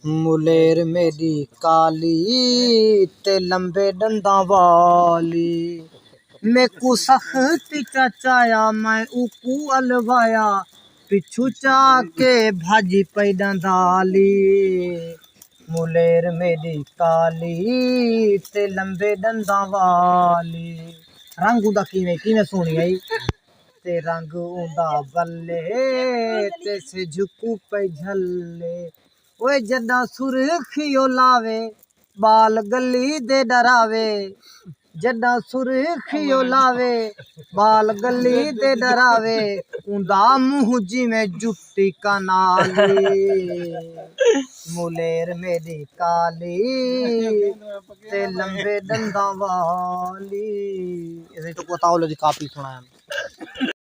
मुलेर मेरी काली ते लंबे डंडा वाली, मेकू सख्ती चाचाया मैं उकू अलवाया, पिछू चाके भाजी पैदा दाली। मुलेर मेरी काली ते लंबे डंडा वाली, रंग उदा किवें सोनी आई ते रंग उदा बल्ले ते से झुकू पे झल्ले। ओए जदा सुर्खियो लावे बाल गली दे डरावे, जदा सुर्खियो लावे बाल गली दे डरावे, उदा मुँह जिवें जुट्टी का नाली। मुलेर मेरी काली ते लंबे डंडा वाली। तो बताओ लो जी काफी सुना है।